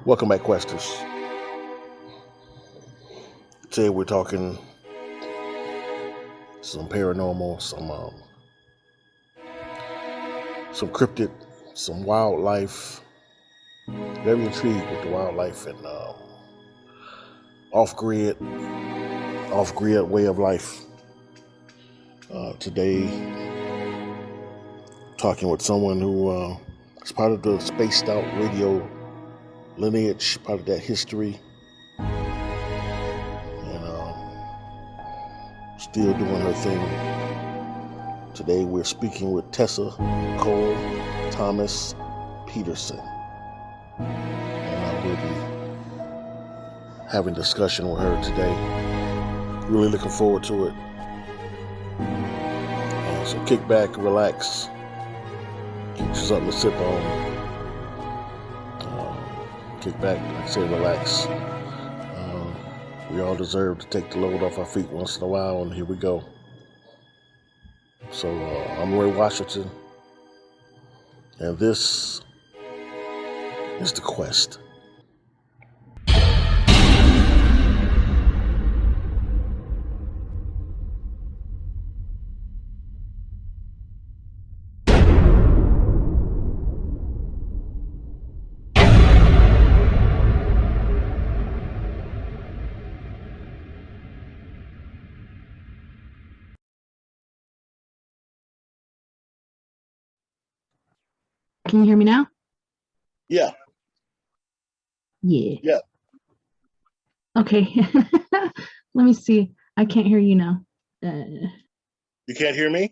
Welcome back, Questers. Today we're talking some paranormal, some cryptid, some wildlife. Very intrigued with the wildlife and off-grid way of life. Today, talking with someone who is part of the spaced out radio lineage, part of that history, and still doing her thing. Today we're speaking with Tessa Nicole Thomas-Peterson, and we'll be having discussion with her today. Really looking forward to it. So kick back, relax, get you something to sip on. Kick back, like I said, relax. We all deserve to take the load off our feet once in a while, and here we go. So I'm Roy Washington, and this is The Quest. Can you hear me now? Yeah. Yeah. Okay. Let me see. I can't hear you now. You can't hear me?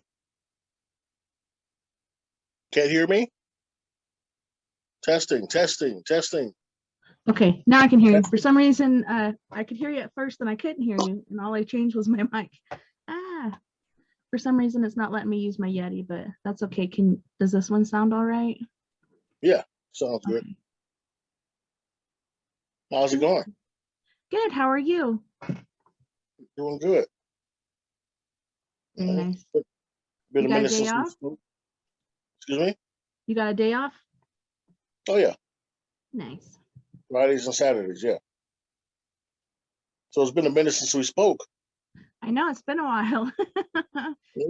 Can't hear me? Testing. Okay, now I can hear you. For some reason, I could hear you at first, and I couldn't hear you, and all I changed was my mic. For some reason, it's not letting me use my Yeti, but that's okay. Does this one sound all right? Yeah, sounds good. Okay. How's it going? Good. How are you? Doing good. Very nice. Been a minute since we spoke. Excuse me? You got a day off? Oh, yeah. Nice. Fridays and Saturdays, yeah. So it's been a minute since we spoke. I know, it's been a while.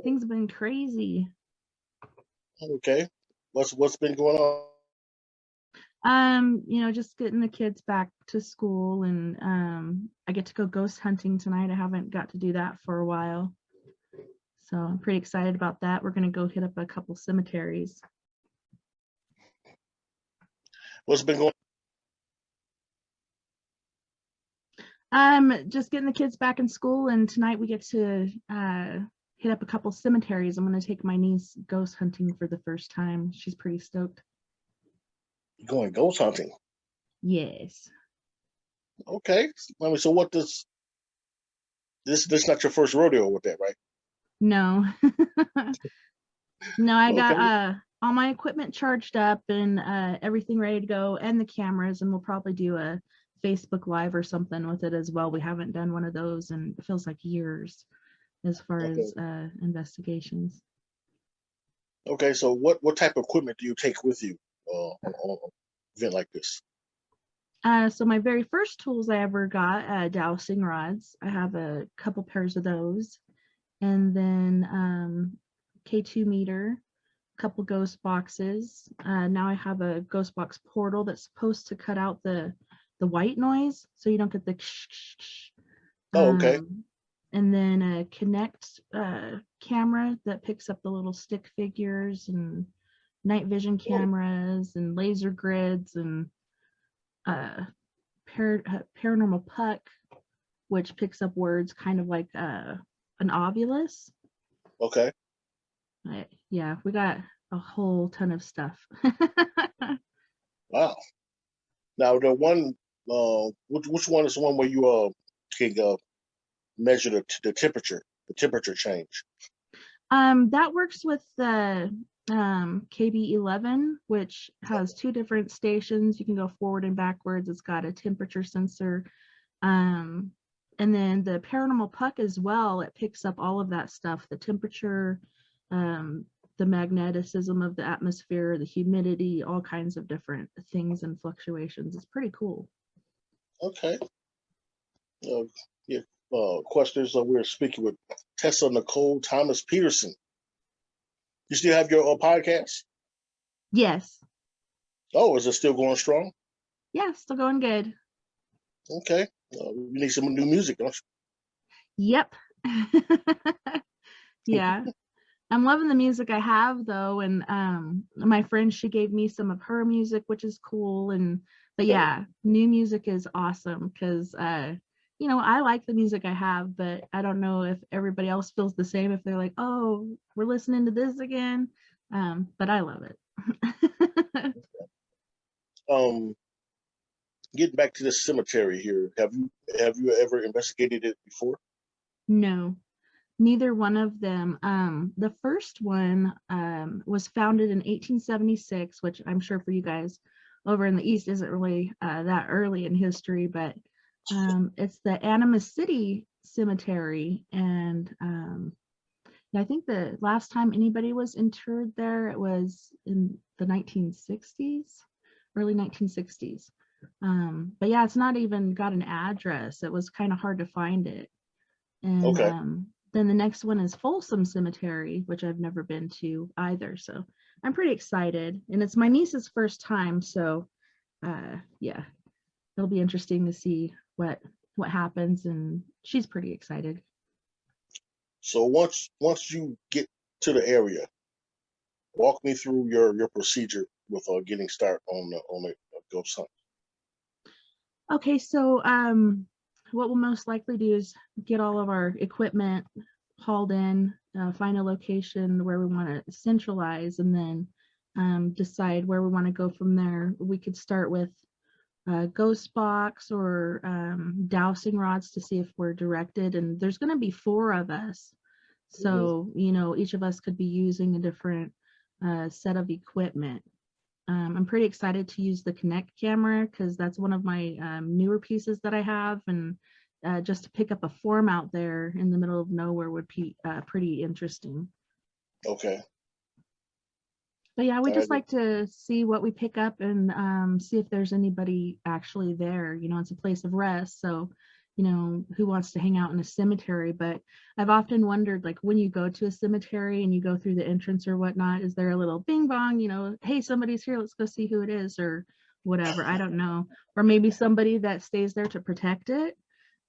Things have been crazy. Okay. What's been going on? Just getting the kids back to school, and I get to go ghost hunting tonight. I haven't got to do that for a while. So I'm pretty excited about that. We're going to go hit up a couple cemeteries. What's been going on? Just getting the kids back in school, and tonight we get to hit up a couple cemeteries. I'm going to take my niece ghost hunting for the first time. She's pretty stoked. You're going ghost hunting? Yes. Okay. So what this not your first rodeo with that, right? No. No, I got all my equipment charged up and everything ready to go, and the cameras, and we'll probably do a Facebook Live or something with it as well. We haven't done one of those, and it feels like years as far as investigations. Okay, so what type of equipment do you take with you on an event like this? So my very first tools I ever got, dowsing rods. I have a couple pairs of those, and then K2 meter, a couple ghost boxes. Now I have a ghost box portal that's supposed to cut out the white noise, so you don't get the Oh, okay. And then a Kinect camera that picks up the little stick figures, and night vision cameras and laser grids, and paranormal puck, which picks up words kind of like an ovulus. Okay. Yeah, we got a whole ton of stuff. Wow. Now the one, which one is the one where you can measure the temperature change? That works with the KB11, which has two different stations. You can go forward and backwards. It's got a temperature sensor. And then the paranormal puck as well, it picks up all of that stuff, the temperature, the magneticism of the atmosphere, the humidity, all kinds of different things and fluctuations. It's pretty cool. Okay. Yeah. Questions. We're speaking with Tessa Nicole Thomas-Peterson. You still have your podcast? Yes. Oh, is it still going strong? Yeah, still going good. Okay. You need some new music, don't you? Yep. Yeah. I'm loving the music I have though, and my friend, she gave me some of her music, which is cool. But yeah, new music is awesome because I like the music I have, but I don't know if everybody else feels the same, if they're like, oh, we're listening to this again. But I love it. Getting back to the cemetery here, have you ever investigated it before? No, neither one of them. The first one was founded in 1876, which I'm sure for you guys over in the East isn't really that early in history, but it's the Animas City Cemetery. And I think the last time anybody was interred there, it was in the 1960s, early 1960s. But yeah, it's not even got an address. It was kind of hard to find it. And Okay. then the next one is Folsom Cemetery, which I've never been to either. So I'm pretty excited. And it's my niece's first time. So yeah, it'll be interesting to see what happens. And she's pretty excited. So once you get to the area, walk me through your procedure with getting started on a ghost hunt. Okay, so what we'll most likely do is get all of our equipment hauled in, find a location where we want to centralize, and then decide where we want to go from there. We could start with ghost box or dowsing rods to see if we're directed, and there's going to be 4 of us, so each of us could be using a different set of equipment. I'm pretty excited to use the Kinect camera because that's one of my newer pieces that I have, and just to pick up a form out there in the middle of nowhere would be pretty interesting. Okay. But yeah, we just like to see what we pick up and see if there's anybody actually there. It's a place of rest, so who wants to hang out in a cemetery? But I've often wondered, like, when you go to a cemetery and you go through the entrance or whatnot, is there a little bing bong, hey, somebody's here, let's go see who it is, or whatever. I don't know. Or maybe somebody that stays there to protect it.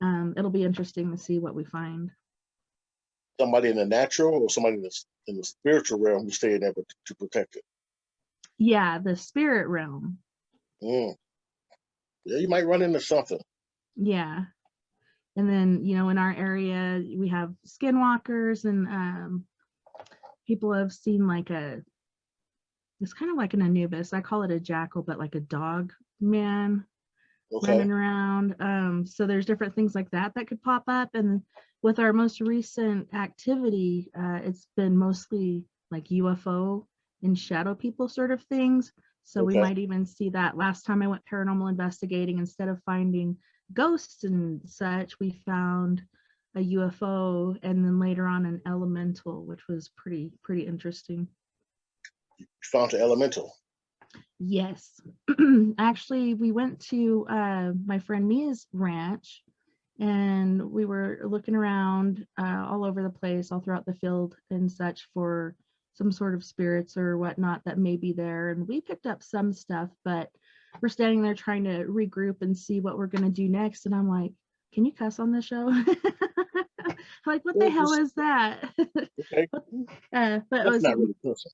It'll be interesting to see what we find. Somebody in the natural or somebody in the spiritual realm who's staying there to protect it? Yeah, the spirit realm. Yeah, you might run into something. Yeah. And then, in our area, we have skinwalkers, and people have seen it's kind of like an Anubis. I call it a jackal, but like a dog man running around. So there's different things like that could pop up. And with our most recent activity, it's been mostly like UFO and shadow people sort of things. So we might even see that. Last time I went paranormal investigating, instead of finding ghosts and such, we found a UFO, and then later on an elemental, which was pretty interesting. You found an elemental? Yes. Actually, we went to my friend Mia's ranch, and we were looking around all over the place, all throughout the field and such, for some sort of spirits or whatnot that may be there. And we picked up some stuff, but we're standing there trying to regroup and see what we're going to do next. And I'm like, can you cuss on this show? Like, what the hell is that? Okay. But it was not really cussing.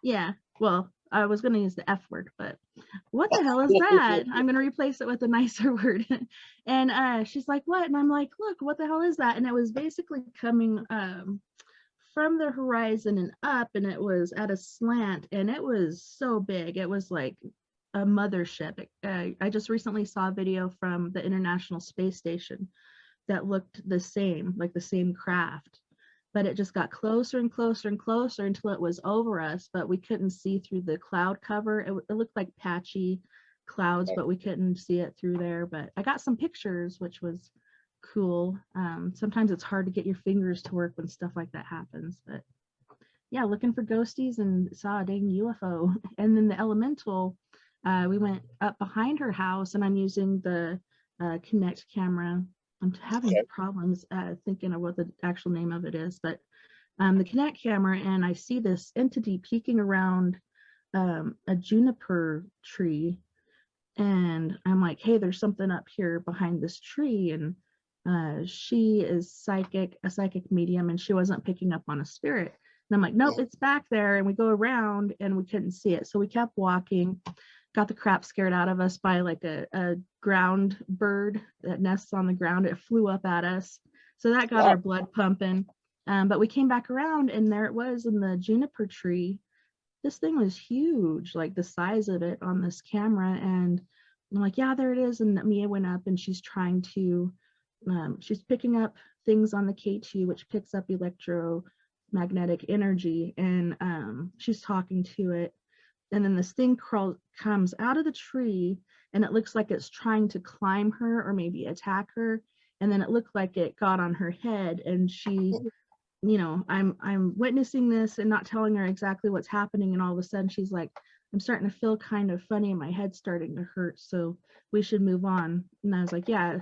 Yeah, well, I was going to use the F word, but what the hell is that? I'm going to replace it with a nicer word. And she's like, what? And I'm like, look, what the hell is that? And it was basically coming from the horizon and up, and it was at a slant, and it was so big. It was like a mothership. I just recently saw a video from the International Space Station that looked the same, like the same craft. But it just got closer and closer and closer until it was over us, but we couldn't see through the cloud cover. It looked like patchy clouds, but we couldn't see it through there. But I got some pictures, which was cool. Sometimes it's hard to get your fingers to work when stuff like that happens, but looking for ghosties and saw a dang UFO. And then the elemental, we went up behind her house, and I'm using the Kinect camera. I'm having Okay. problems thinking of what the actual name of it is, but the Kinect camera, and I see this entity peeking around a juniper tree, and I'm like, hey, there's something up here behind this tree. And she is a psychic medium, and she wasn't picking up on a spirit. And I'm like, nope, it's back there. And we go around and we couldn't see it. So we kept walking, got the crap scared out of us by like a ground bird that nests on the ground. It flew up at us. So that got Wow. our blood pumping. But we came back around, and there it was in the juniper tree. This thing was huge, like the size of it on this camera. And I'm like, yeah, there it is. And Mia went up, and she's trying to, she's picking up things on the K2, which picks up electromagnetic energy. And she's talking to it. And then this thing comes out of the tree, and it looks like it's trying to climb her or maybe attack her. And then it looked like it got on her head, and she, I'm witnessing this and not telling her exactly what's happening, and all of a sudden she's like, I'm starting to feel kind of funny, and my head's starting to hurt, so we should move on. And I was like, yeah,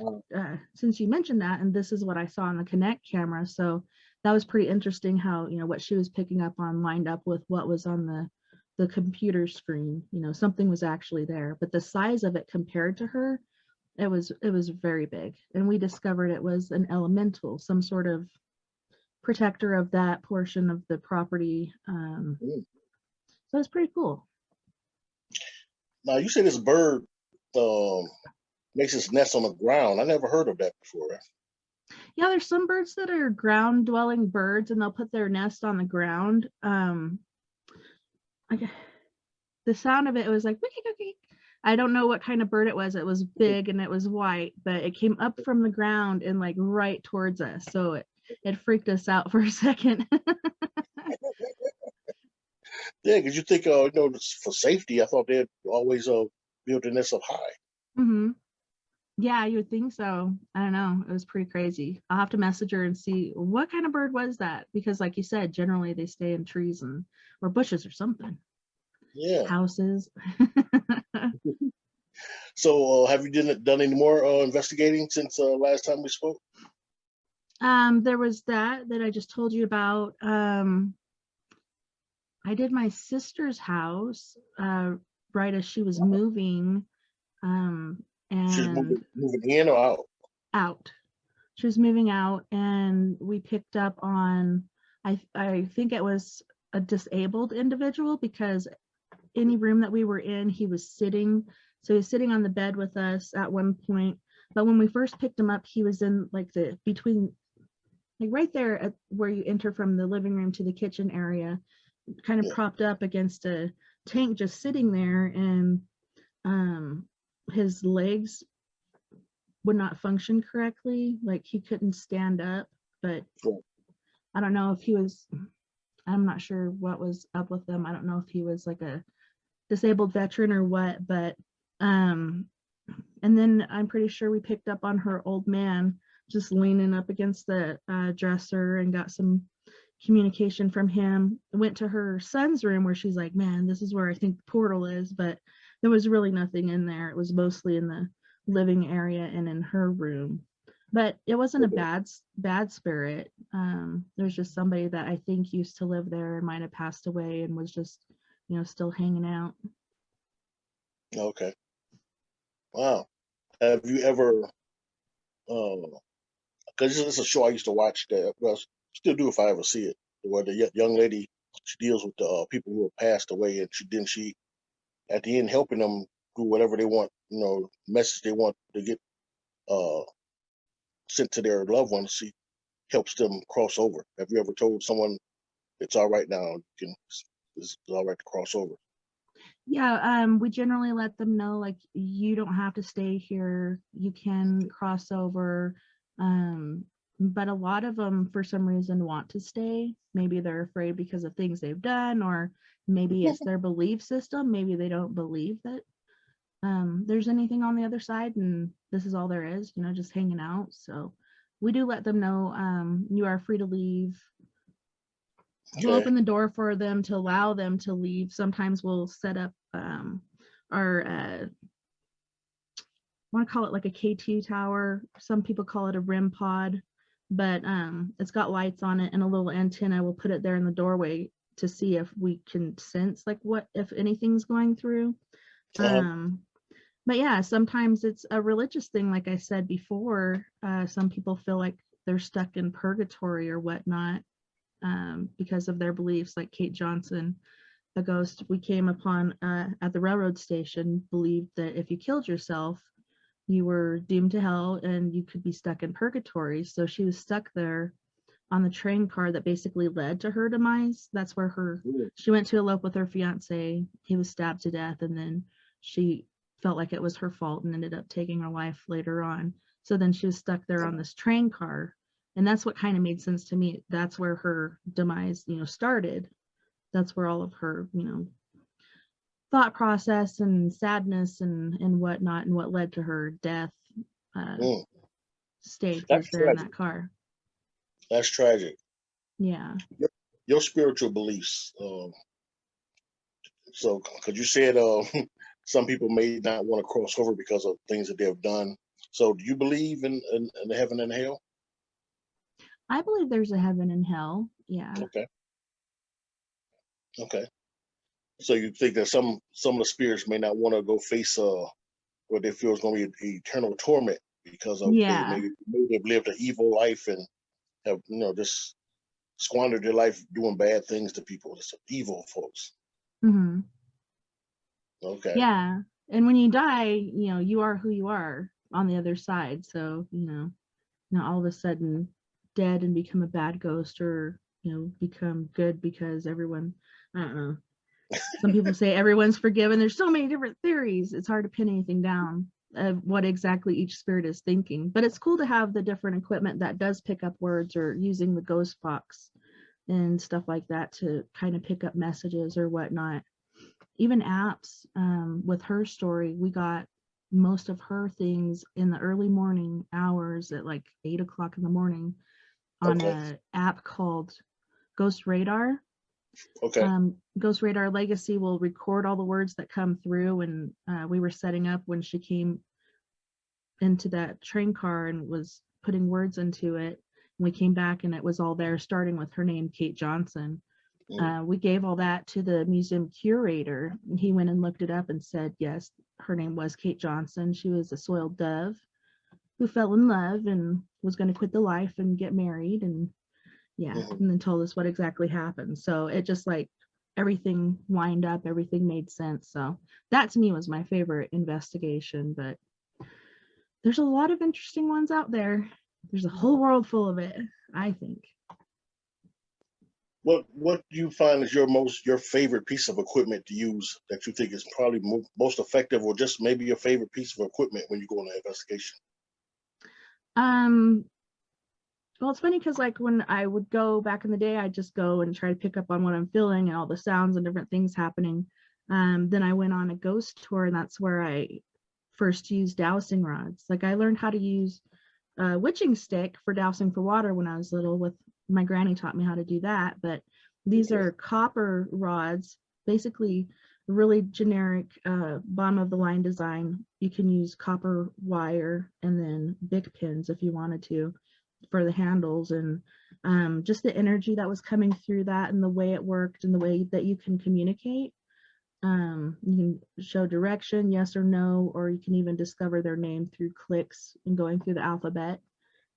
since you mentioned that, and this is what I saw on the Kinect camera. So that was pretty interesting how, what she was picking up on lined up with what was on the computer screen. Something was actually there, but the size of it compared to her, it was very big. And we discovered it was an elemental, some sort of protector of that portion of the property. So it's pretty cool. Now you say this bird um, makes its nest on the ground. I never heard of that before. Yeah, there's some birds that are ground dwelling birds, and they'll put their nest on the ground. The sound of it was like, I don't know what kind of bird it was. It was big and it was white, but it came up from the ground and like right towards us. So it freaked us out for a second. Yeah, because you think, for safety, I thought they'd always build their nest up high. Mm-hmm. Yeah, you would think so. I don't know. It was pretty crazy. I'll have to message her and see what kind of bird was that, because like you said, generally they stay in trees or bushes or something. Yeah. Houses. So have you done any more investigating since last time we spoke? There was that I just told you about. I did my sister's house right as she was moving, She's and moving in or out? out. She was moving out, and we picked up on, I think it was a disabled individual, because any room that we were in, he was sitting. So he was sitting on the bed with us at one point. But when we first picked him up, he was in like between, like right there at where you enter from the living room to the kitchen area, kind of propped up against a tank, just sitting there. And his legs would not function correctly. Like he couldn't stand up, but I don't know if I'm not sure what was up with them. I don't know if he was like a disabled veteran or what, but and then I'm pretty sure we picked up on her old man just leaning up against the dresser, and got some communication from him. Went to her son's room, where she's like, man, this is where I think the portal is, but there was really nothing in there. It was mostly in the living area and in her room, but it wasn't a bad spirit. There's just somebody that I think used to live there and might have passed away and was just still hanging out. Okay. Wow. Have you ever because it's a show I used to watch that, well, still do if I ever see it, where the young lady, she deals with the people who have passed away, and she at the end helping them do whatever they want, message they want to get uh sent to their loved ones. She helps them cross over. Have you ever told someone it's all right now, it's all right to cross over? Yeah, we generally let them know, like, you don't have to stay here, you can cross over. But a lot of them for some reason want to stay. Maybe they're afraid because of things they've done, or maybe it's their belief system. Maybe they don't believe that there's anything on the other side, and this is all there is, just hanging out. So we do let them know, you are free to leave. We'll Okay. open the door for them to allow them to leave. Sometimes we'll set up our I want to call it like a K2 tower. Some people call it a REM pod, but it's got lights on it and a little antenna. We'll put it there in the doorway to see if we can sense like what if anything's going through. Uh-huh. But yeah, sometimes it's a religious thing, like I said before. Some people feel like they're stuck in purgatory or whatnot because of their beliefs, like Kate Johnson, a ghost we came upon at the railroad station, believed that if you killed yourself, you were doomed to hell and you could be stuck in purgatory. So she was stuck there on the train car that basically led to her demise. That's where Mm. she went to elope with her fiance. He was stabbed to death, and then she felt like it was her fault and ended up taking her life later on. So then she was stuck there on this train car. And that's what kind of made sense to me. That's where her demise, started. That's where all of her, thought process and sadness and whatnot and what led to her death uh, Mm. stayed That's was there in tragic. that car. That's tragic. Yeah. Your spiritual beliefs. So, because you said some people may not want to cross over because of things that they've done. So, do you believe in heaven and hell? I believe there's a heaven and hell. Yeah. Okay. Okay. So you think that some of the spirits may not want to go face what they feel is going to be eternal torment because of Yeah. maybe they've lived an evil life and have just squandered their life doing bad things to people. It's evil folks. Hmm. Okay. Yeah. And when you die, you are who you are on the other side. So, not all of a sudden dead and become a bad ghost or, become good because everyone, I don't know. Some people say everyone's forgiven. There's so many different theories. It's hard to pin anything down of what exactly each spirit is thinking. But it's cool to have the different equipment that does pick up words or using the ghost box and stuff like that to kind of pick up messages or whatnot. Even apps with her story, we got most of her things in the early morning hours at like 8 o'clock in the morning on Okay. a app called Ghost Radar. Okay. Ghost Radar Legacy will record all the words that come through, and we were setting up when she came into that train car and was putting words into it. And we came back and it was all there, starting with her name, Kate Johnson. Mm. We gave all that to the museum curator. And he went and looked it up and said, yes, her name was Kate Johnson. She was a soiled dove who fell in love and was going to quit the life and get married. And yeah, Hmm. and then told us what exactly happened. So it just like everything lined up, everything made sense. So that to me was my favorite investigation. But there's a lot of interesting ones out there. There's a whole world full of it, I think. What do you find is your favorite piece of equipment to use that you think is probably most effective, or just maybe your favorite piece of equipment when you go on an investigation? Um, well, it's funny because like when I would go back in the day, I'd just go and try to pick up on what I'm feeling and all the sounds and different things happening. Then I went on a ghost tour, and that's where I first used dowsing rods. Like I learned how to use a witching stick for dousing for water when I was little. With my granny taught me how to do that. But these Okay. are copper rods, basically really generic bottom of the line design. You can use copper wire and then big pins if you wanted to for the handles, and just the energy that was coming through that and the way it worked and the way that you can communicate. You can show direction, yes or no, or you can even discover their name through clicks and going through the alphabet.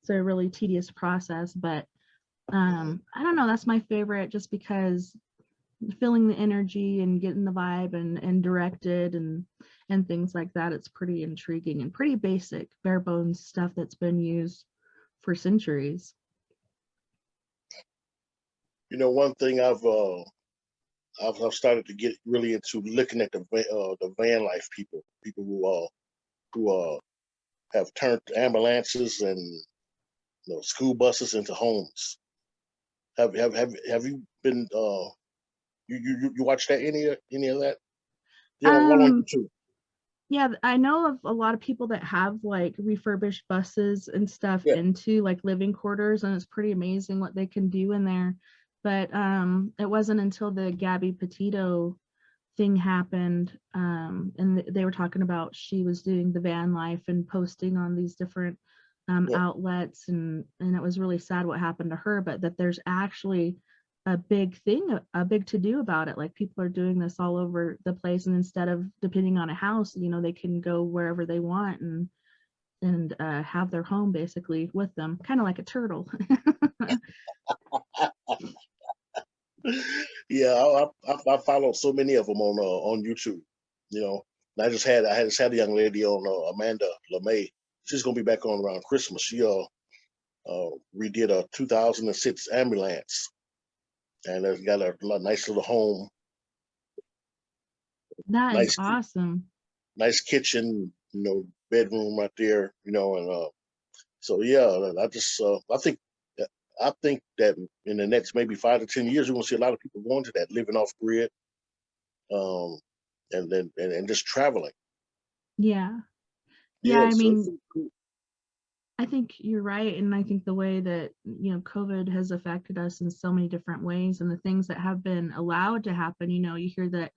It's a really tedious process, but I don't know, that's my favorite just because feeling the energy and getting the vibe and directed and things like that. It's pretty intriguing and pretty basic, bare bones stuff that's been used for centuries. One thing I've started to get really into looking at the van life people who have turned ambulances and school buses into homes. Have you been you watch that any of that? Yeah, all on Um, YouTube. yeah, I know of a lot of people that have like refurbished buses and stuff Yeah. into like living quarters, and it's pretty amazing what they can do in there. But it wasn't until the Gabby Petito thing happened, and they were talking about she was doing the van life and posting on these different Yeah. outlets, and it was really sad what happened to her, but that there's actually a big thing, a big to do about it. Like people are doing this all over the place, and instead of depending on a house, you know, they can go wherever they want and have their home basically with them, kind of like a turtle. Yeah, I follow so many of them on YouTube. You know, and I just had a young lady on Amanda LeMay. She's gonna be back on around Christmas. She redid a 2006 ambulance, and it's got a nice little home, That is nice awesome. nice kitchen, you know, bedroom right there, you know, and so yeah, I think that in the next maybe 5 to 10 years, we're gonna see a lot of people going to that, living off grid, um, and then and just traveling. Yeah. Yeah, Yeah, I so it's mean, cool. I think you're right. And I think the way that, you know, COVID has affected us in so many different ways, and the things that have been allowed to happen, you know, you hear that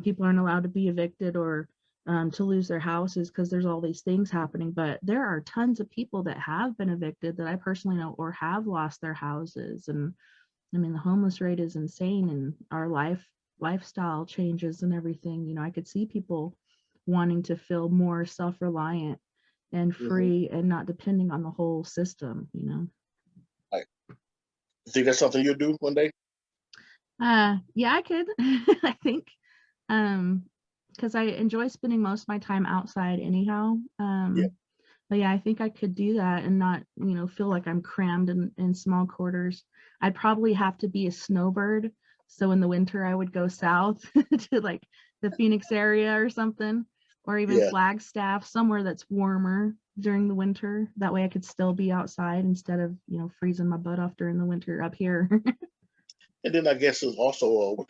people aren't allowed to be evicted or to lose their houses because there's all these things happening. But there are tons of people that have been evicted that I personally know or have lost their houses. And I mean, the homeless rate is insane, and our lifestyle changes and everything. You know, I could see people wanting to feel more self-reliant and Hmm. free and not depending on the whole system, you know. Like, you think that's something you'll do one day? Yeah, I could. I think um because I enjoy spending most of my time outside anyhow. Yeah, But yeah, I think I could do that and not, you know, feel like I'm crammed in small quarters. I'd probably have to be a snowbird. So in the winter, I would go south to like the Phoenix area or something, or even yeah. Flagstaff, somewhere that's warmer during the winter. That way I could still be outside instead of, you know, freezing my butt off during the winter up here. And then I guess it's also with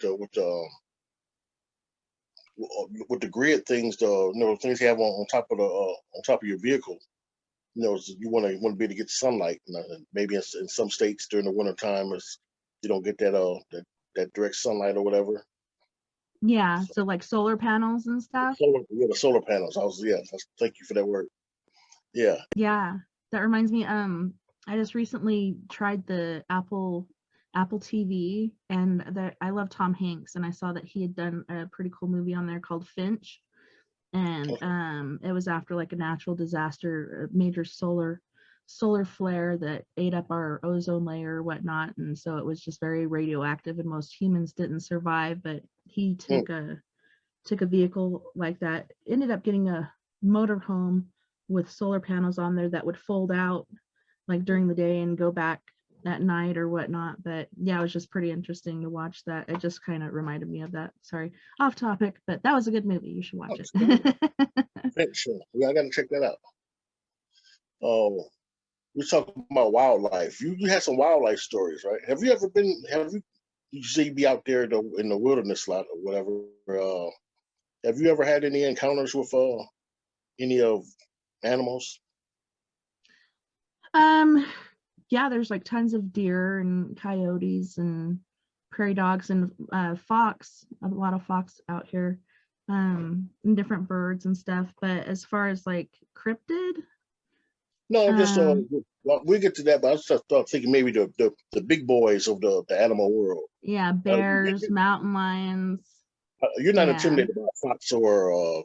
the grid things, the you know things you have on top of the on top of your vehicle. You know, so you want to be able to get sunlight. And maybe in some states during the winter time, is you don't get that direct sunlight or whatever. Yeah, So so like solar panels and stuff. the solar panels. Thank you for that word. Yeah, Yeah, that reminds me, I just recently tried the Apple TV, and that I love Tom Hanks, and I saw that he had done a pretty cool movie on there called Finch, and okay. it was after like a natural disaster, a major solar flare that ate up our ozone layer or whatnot, and so it was just very radioactive, and most humans didn't survive, but he Mm. took a vehicle like that, ended up getting a motorhome with solar panels on there that would fold out like during the day and go back at night or whatnot. But yeah, it was just pretty interesting to watch that. It just kind of reminded me of that. Sorry, off topic, but that was a good movie. You should watch Understand. it. Sure. Yeah, I got to check that out. Oh, we're talking about wildlife. You had some wildlife stories, right? Have you ever been? Have you say you be out there in the wilderness a lot or whatever? Have you ever had any encounters with any of animals? um, yeah, there's like tons of deer and coyotes and prairie dogs and fox, a lot of fox out here, and different birds and stuff. But as far as like cryptid, No, just um, well, we get to that, but I was just thinking maybe the big boys of the animal world. yeah, bears, mountain lions. You're not Yeah. intimidated by a fox or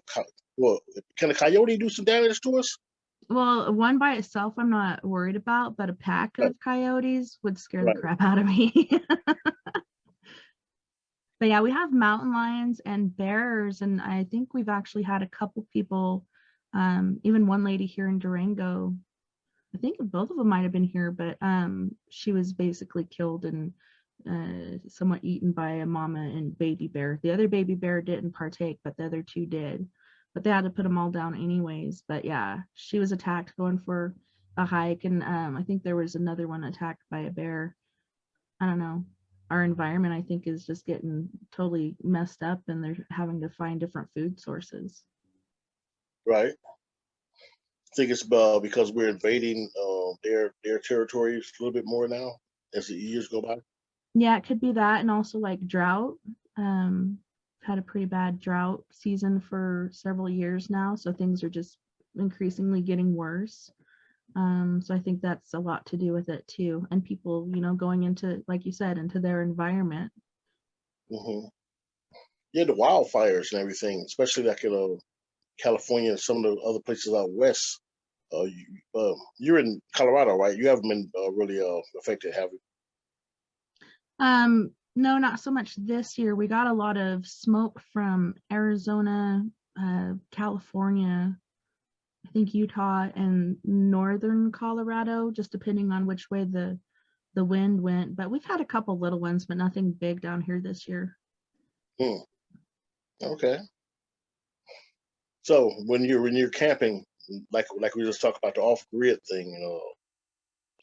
well, can a coyote do some damage to us? Well, one by itself, I'm not worried about, but a pack Right, of coyotes would scare the right. crap out of me. But yeah, we have mountain lions and bears, and I think we've actually had a couple people, even one lady here in Durango. I think both of them might have been here, but she was basically killed and somewhat eaten by a mama and baby bear. The other baby bear didn't partake, but the other two did. But they had to put them all down anyways. But yeah, she was attacked going for a hike, and I think there was another one attacked by a bear. I don't know. Our environment, I think, is just getting totally messed up, and they're having to find different food sources. Right. I think it's because we're invading their territories a little bit more now as the years go by. Yeah, it could be that, and also like drought. Um, had a pretty bad drought season for several years now, so things are just increasingly getting worse. So I think that's a lot to do with it too, and people, going into, like you said, into their environment. Hmm. Yeah, the wildfires and everything, especially like in California and some of the other places out west. You're in Colorado, right? You haven't been really affected, have you? No, not so much this year. We got a lot of smoke from Arizona, California, I think Utah and northern Colorado, just depending on which way the wind went. But we've had a couple little ones, but nothing big down here this year. Hmm. Okay. So when you're camping, like we just talked about the off grid thing,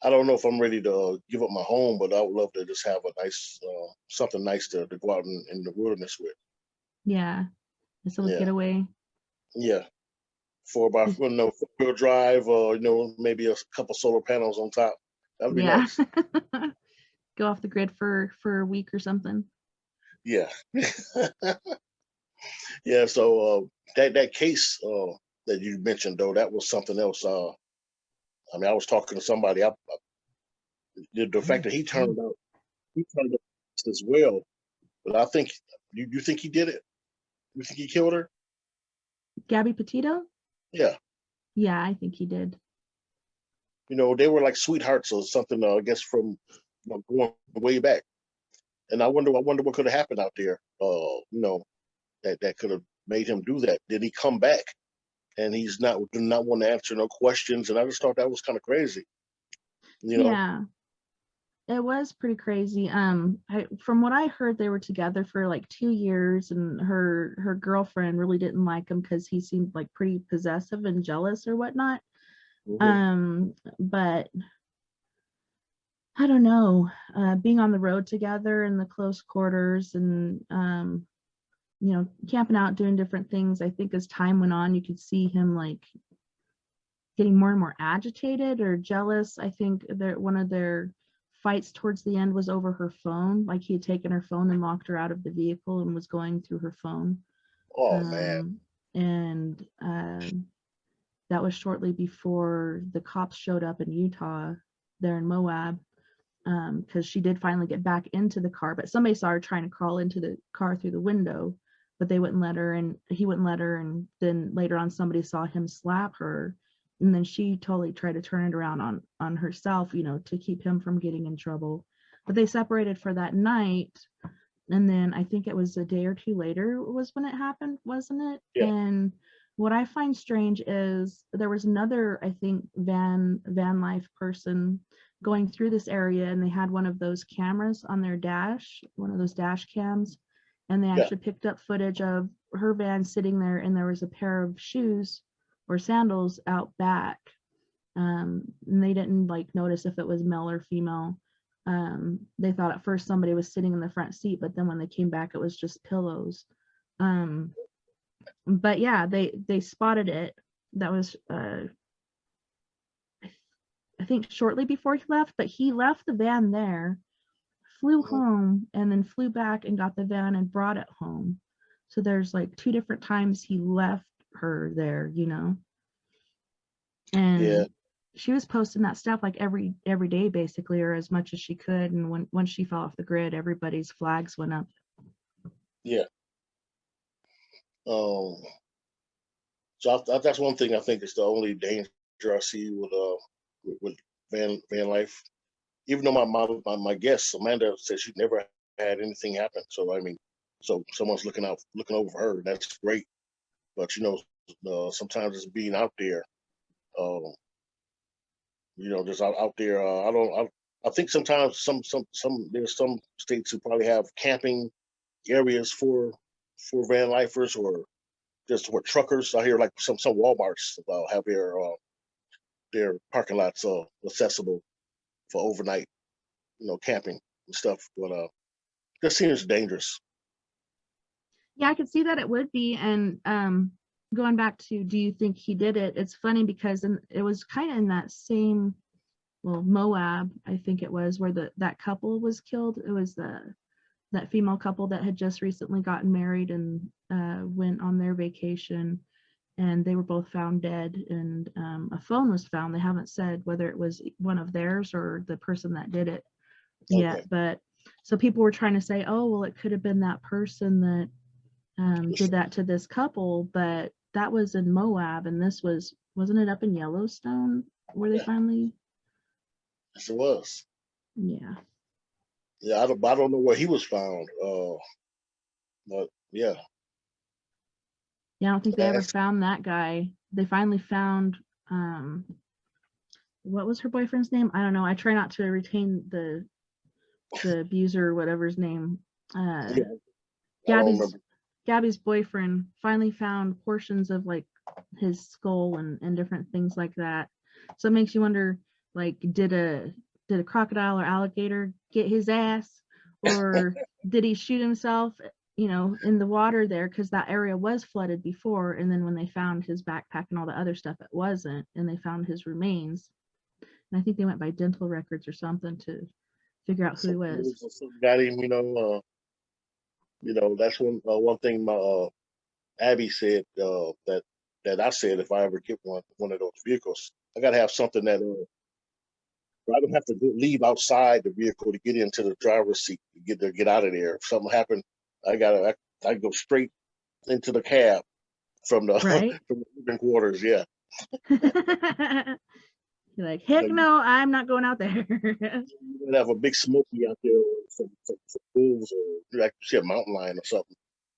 I don't know if I'm ready to give up my home, but I would love to just have a nice something nice to go out in the wilderness with. Yeah, this little Yeah, getaway. yeah. Four by Is- well, no 4-wheel drive, or maybe a couple solar panels on top. That'd be Yeah. nice. Go off the grid for a week or something. Yeah, yeah. So that case that you mentioned though, that was something else. I mean, I was talking to somebody. The fact that he turned out as well, but I think you think he did it? You think he killed her? Gabby Petito? Yeah. Yeah, I think he did. They were like sweethearts or something. I guess from going way back. And I wonder what could have happened out there. That could have made him do that. Did he come back? And he's not want to answer no questions. And I just thought that was kind of crazy. You know. Yeah, it was pretty crazy. From what I heard, they were together for like 2 years, and her girlfriend really didn't like him because he seemed like pretty possessive and jealous or whatnot. Hmm. But I don't know, being on the road together in the close quarters and camping out, doing different things. I think as time went on, you could see him like getting more and more agitated or jealous. I think that one of their fights towards the end was over her phone. Like he had taken her phone and locked her out of the vehicle and was going through her phone. Oh man. And that was shortly before the cops showed up in Utah, there in Moab, because she did finally get back into the car, but somebody saw her trying to crawl into the car through the window, but they wouldn't let her, and he wouldn't let her. And then later on, somebody saw him slap her, and then she totally tried to turn it around on herself, to keep him from getting in trouble. But they separated for that night, and then I think it was a day or two later was when it happened, wasn't it? Yeah. And what I find strange is there was another, I think, van life person going through this area, and they had one of those cameras on their dash, one of those dash cams, and they Yeah. actually picked up footage of her van sitting there, and there was a pair of shoes or sandals out back. And they didn't like notice if it was male or female. They thought at first somebody was sitting in the front seat, but then when they came back, it was just pillows. Um, but yeah, they spotted it. That was I think shortly before he left, but he left the van there, flew Mhm. home, and then flew back and got the van and brought it home. So there's like two different times he left her there. Yeah. And she was posting that stuff like every day basically, or as much as she could. And once she fell off the grid, everybody's flags went up. Yeah. Um. So that's one thing I think is the only danger I see with van life. Even though my guest Amanda said she never had anything happen. So I mean, so someone's looking over her. That's great. But sometimes it's being out there. Um, just out there. I don't. I think sometimes there's some states who probably have camping areas for van lifers or just for truckers. I hear like some WalMarts have their parking lots accessible for overnight, camping and stuff. But this seems dangerous. Yeah, I could see that it would be. And going back to, do you think he did it? It's funny because it was kind of in that same Moab, I think it was, where that couple was killed. It was that female couple that had just recently gotten married and went on their vacation, and they were both found dead, and a phone was found. They haven't said whether it was one of theirs or the person that did it yet, Okay. but so people were trying to say, oh, well, it could have been that person that did that to this couple, but that was in Moab, and this wasn't it up in Yellowstone where they Yeah. finally? Yes, it was. Yeah. Yeah, I don't know where he was found. But yeah. Yeah, I don't think they ever That's, found that guy. They finally found what was her boyfriend's name? I don't know. I try not to retain the abuser or whatever his name. yeah, I don't Gabby's remember. Gabby's boyfriend finally found portions of like his skull and different things like that. So it makes you wonder, like, did a crocodile or alligator get his ass, or did he shoot himself, in the water there, because that area was flooded before, and then when they found his backpack and all the other stuff, it wasn't, and they found his remains. And I think they went by dental records or something to figure out who he Some was. news or something got him. That's one thing my Abby said that I said if I ever get one of those vehicles, I gotta have something that I don't have to leave outside the vehicle to get into the driver's seat to get out of there. If something happened, I go straight into the cab from the Right. from the living quarters. Yeah, You're like, you heck know, no, I'm not going out there. you might have a big smoky out there, or some wolves, or like you said, mountain lion or something,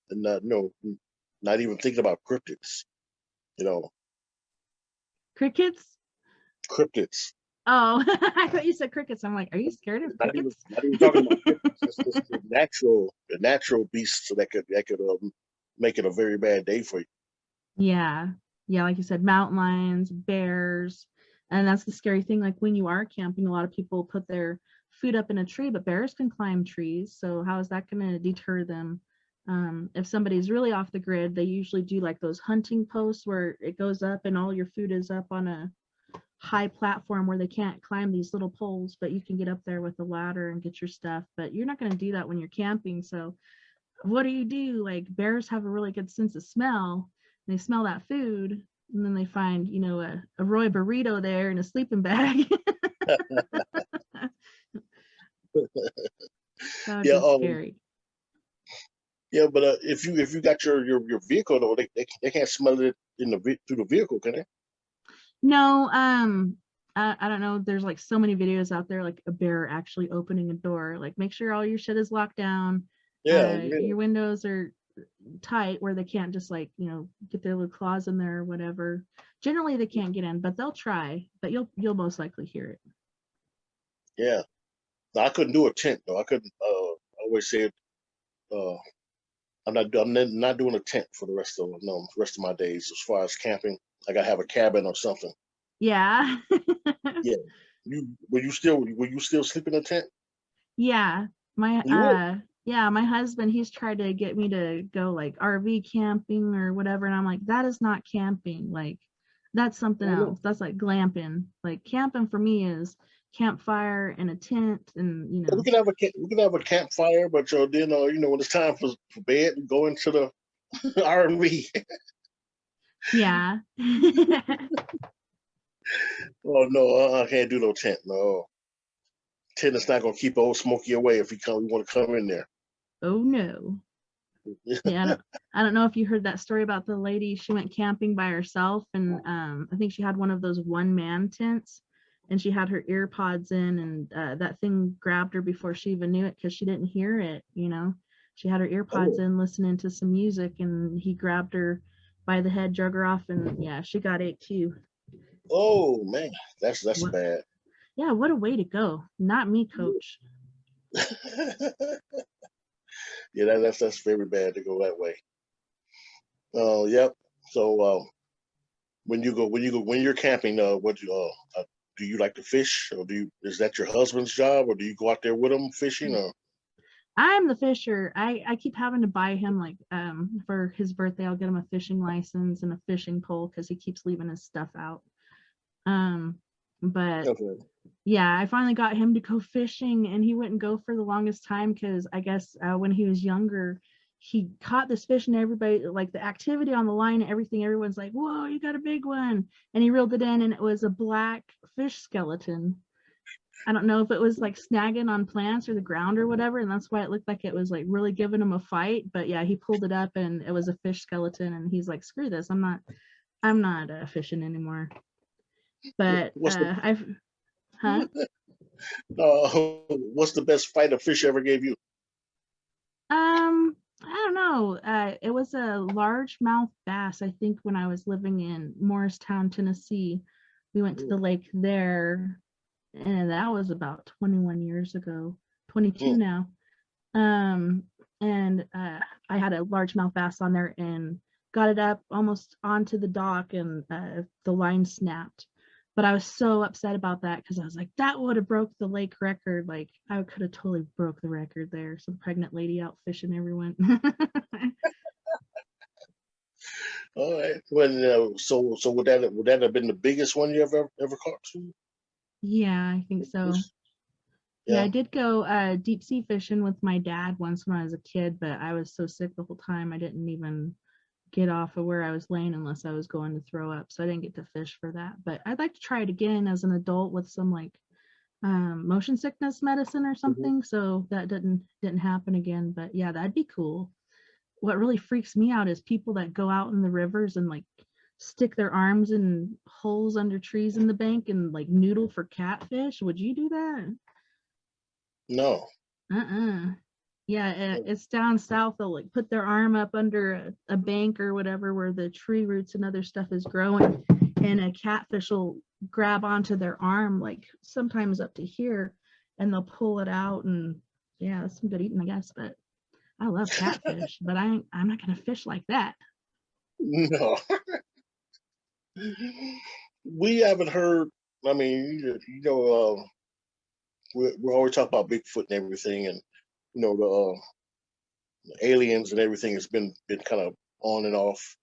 and not even thinking about cryptids. You know, Crickets? cryptids. Oh, I thought you said crickets. I'm like, are you scared of crickets? Not even talking about cryptids. It's the natural beasts that could make it a very bad day for you. Yeah. Yeah, like you said, mountain lions, bears. And that's the scary thing. Like when you are camping, a lot of people put their food up in a tree, but bears can climb trees. So how is that going to deter them? If somebody's really off the grid, they usually do like those hunting posts where it goes up and all your food is up on a high platform where they can't climb these little poles, but you can get up there with a ladder and get your stuff. But you're not going to do that when you're camping. So what do? Like bears have a really good sense of smell. They smell that food, and then they find, a Roy burrito there in a sleeping bag. That would Yeah, be scary. yeah, but if you got your vehicle though, they can't smell it through the vehicle, can they? No, I don't know. There's like so many videos out there, like a bear actually opening a door. Like make sure all your shit is locked down. Yeah, yeah, Your windows are tight where they can't just like, get their little claws in there or whatever. Generally they can't get in, but they'll try. But you'll most likely hear it. yeah. No, I couldn't do a tent though. I couldn't. I always said, uh, I'm not doing a tent for the rest of my days. As far as camping, I gotta have a cabin or something. Yeah. Yeah. Will you still sleep in a tent? Yeah. My You would. yeah, my husband, he's tried to get me to go like RV camping or whatever, and I'm like, that is not camping. Like that's something Oh no. else. That's like glamping. Like camping for me is campfire and a tent and We can have a campfire, but then when it's time for bed, we go into the R&B. yeah. Oh no, I can't do no tent. No, tent is not gonna keep old Smokey away if we want to come in there. Oh no. Yeah, I don't know if you heard that story about the lady. She went camping by herself, and I think she had one of those one-man tents, and she had her ear pods in, and that thing grabbed her before she even knew it because she didn't hear it. She had her ear pods Oh, in listening to some music, and he grabbed her by the head, drug her off, and yeah, she got ate too. oh man, that's What? bad. Yeah, what a way to go. Not me, coach. Yeah, that's very bad to go that way. Oh, yep. So when you're camping, do you like to fish, or is that your husband's job, or do you go out there with him fishing, or? I'm the fisher. I keep having to buy him like for his birthday I'll get him a fishing license and a fishing pole because he keeps leaving his stuff out. Um But Okay. yeah, I finally got him to go fishing, and he wouldn't go for the longest time because I guess when he was younger, he caught this fish, and everybody, like the activity on the line and everything, everyone's like, whoa, you got a big one. And he reeled it in, and it was a black fish skeleton. I don't know if it was like snagging on plants or the ground or whatever, and that's why it looked like it was like really giving him a fight. But yeah, he pulled it up, and it was a fish skeleton, and he's like, screw this, I'm not fishing anymore. But What's the I've huh what's the best fight a fish ever gave you? I don't know. It was a largemouth bass, I think, when I was living in Morristown, Tennessee. We went to the lake there, and that was about 21 years ago, 22 Mm. now. Um, and I had a largemouth bass on there and got it up almost onto the dock, and the line snapped. But I was so upset about that because I was like, that would have broke the lake record. Like I could have totally broke the record there. Some pregnant lady out fishing everyone. All right. When so would that have been the biggest one you ever caught too? Yeah, I think so. Yeah, Yeah. I did go deep sea fishing with my dad once when I was a kid, but I was so sick the whole time I didn't even get off of where I was laying unless I was going to throw up. So I didn't get to fish for that. But I'd like to try it again as an adult with some like motion sickness medicine or Mhm. something. So that didn't happen again. But yeah, that'd be cool. What really freaks me out is people that go out in the rivers and like stick their arms in holes under trees in the bank and like noodle for catfish. Would you do that? No. Uh-uh. Yeah, it's down south. They'll like put their arm up under a bank or whatever where the tree roots and other stuff is growing, and a catfish will grab onto their arm, like sometimes up to here, and they'll pull it out. And yeah, that's some good eating, I guess. But I love catfish, but I'm not gonna fish like that. No. We haven't heard. I mean, we always talk about Bigfoot and everything, and the aliens and everything has been kind of on and off,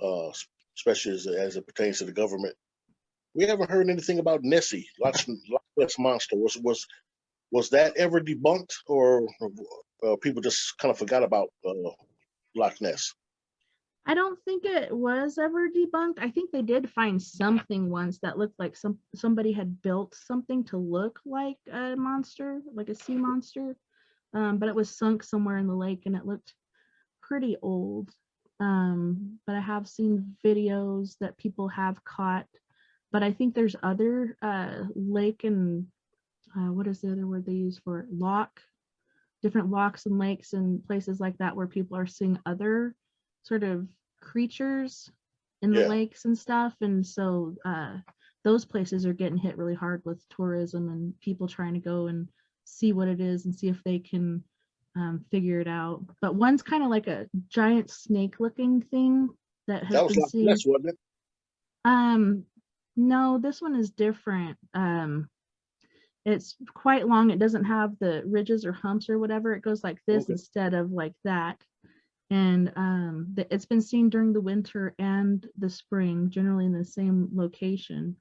uh, especially as it pertains to the government. We haven't heard anything about Nessie, Loch Ness monster. Was that ever debunked, or people just kind of forgot about Loch Ness? I don't think it was ever debunked. I think they did find something once that looked like somebody had built something to look like a monster, like a sea monster. But it was sunk somewhere in the lake and it looked pretty old. But I have seen videos that people have caught. But I think there's other lake and what is the other word they use for it? Lock, different locks and lakes and places like that where people are seeing other sort of creatures in the Yeah. lakes and stuff. And so those places are getting hit really hard with tourism and people trying to go and see what it is and see if they can figure it out. But one's kind of like a giant snake looking thing that has That was been Loch seen. Ness, wasn't it? Um, no, this one is different. It's quite long. It doesn't have the ridges or humps or whatever. It goes like this Okay. instead of like that. And it's been seen during the winter and the spring, generally in the same location.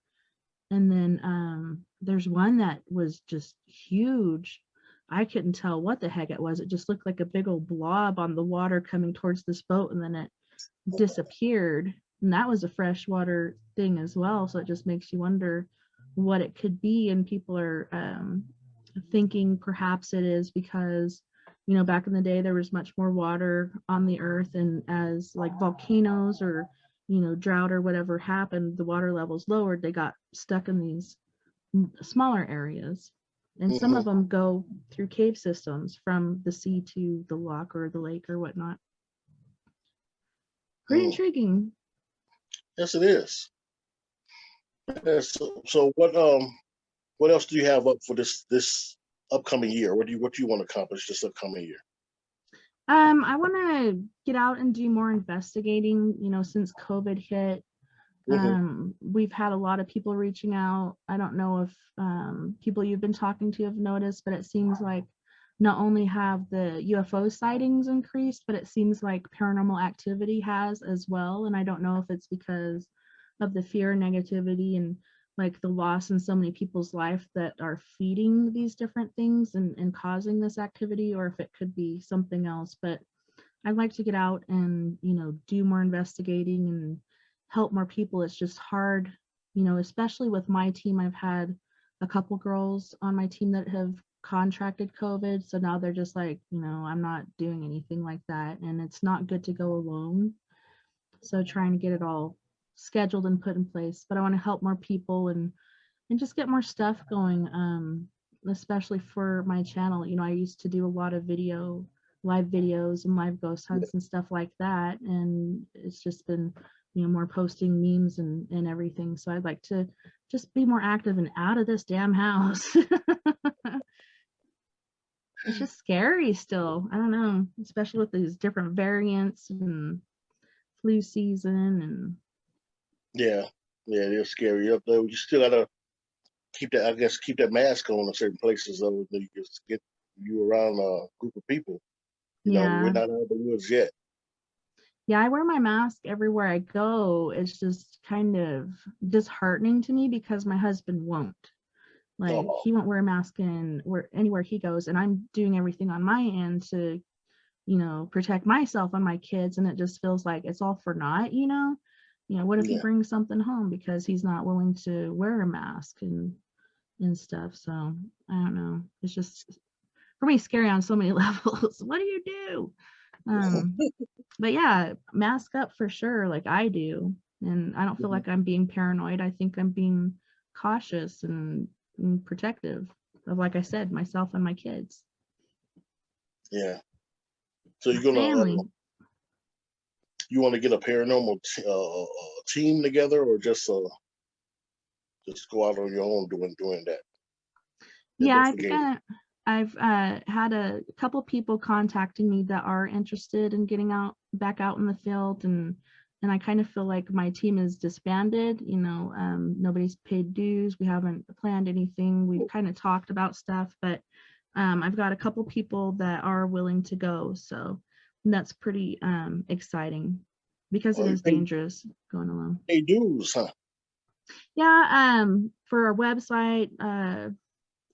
And then there's one that was just huge. I couldn't tell what the heck it was. It just looked like a big old blob on the water coming towards this boat, and then it disappeared. And that was a freshwater thing as well. So it just makes you wonder what it could be. And people are thinking perhaps it is because, back in the day, there was much more water on the earth. And as like volcanoes or, drought or whatever happened, the water levels lowered, they got stuck in these smaller areas. And some Hmm. of them go through cave systems from the sea to the loch or the lake or whatnot. Pretty Mm. intriguing. Yes, it is. So what else do you have up for this upcoming year? What do you want to accomplish this upcoming year? I want to get out and do more investigating. Since COVID hit, Hmm. we've had a lot of people reaching out. I don't know if people you've been talking to have noticed, but it seems like not only have the UFO sightings increased, but it seems like paranormal activity has as well. And I don't know if it's because of the fear and negativity and like the loss in so many people's life that are feeding these different things and causing this activity, or if it could be something else. But I'd like to get out and, do more investigating and help more people. It's just hard, especially with my team. I've had a couple girls on my team that have contracted COVID. So now they're just like, I'm not doing anything like that. And it's not good to go alone. So trying to get it all scheduled and put in place. But I want to help more people and just get more stuff going, especially for my channel. I used to do a lot of live videos and live ghost hunts and stuff like that, and it's just been more posting memes and everything. So I'd like to just be more active and out of this damn house. It's just scary still. I don't know, especially with these different variants and flu season and Yeah, they're scary up there. You still gotta keep that mask on in certain places though. You just get you around a group of people. We're yeah. not out of the woods yet. Yeah, I wear my mask everywhere I go. It's just kind of disheartening to me because my husband won't. Like Oh, he won't wear a mask anywhere he goes, and I'm doing everything on my end to, protect myself and my kids, and it just feels like it's all for naught. What if he yeah. brings something home because he's not willing to wear a mask and stuff? So I don't know. It's just for me scary on so many levels. What do you do? But yeah, mask up for sure, like I do. And I don't feel like I'm being paranoid. I think I'm being cautious and protective of, like I said, myself and my kids. Yeah. So My you're gonna family. you want to get a paranormal team together, or just go out on your own doing that Yeah, I think investigating? I've had a couple people contacting me that are interested in getting back out in the field, and I kind of feel like my team is disbanded. Nobody's paid dues. We haven't planned anything. We've kind of talked about stuff, but I've got a couple people that are willing to go, so that's pretty exciting because it Oh, you is dangerous going alone. pay dues, huh? Yeah, for our website,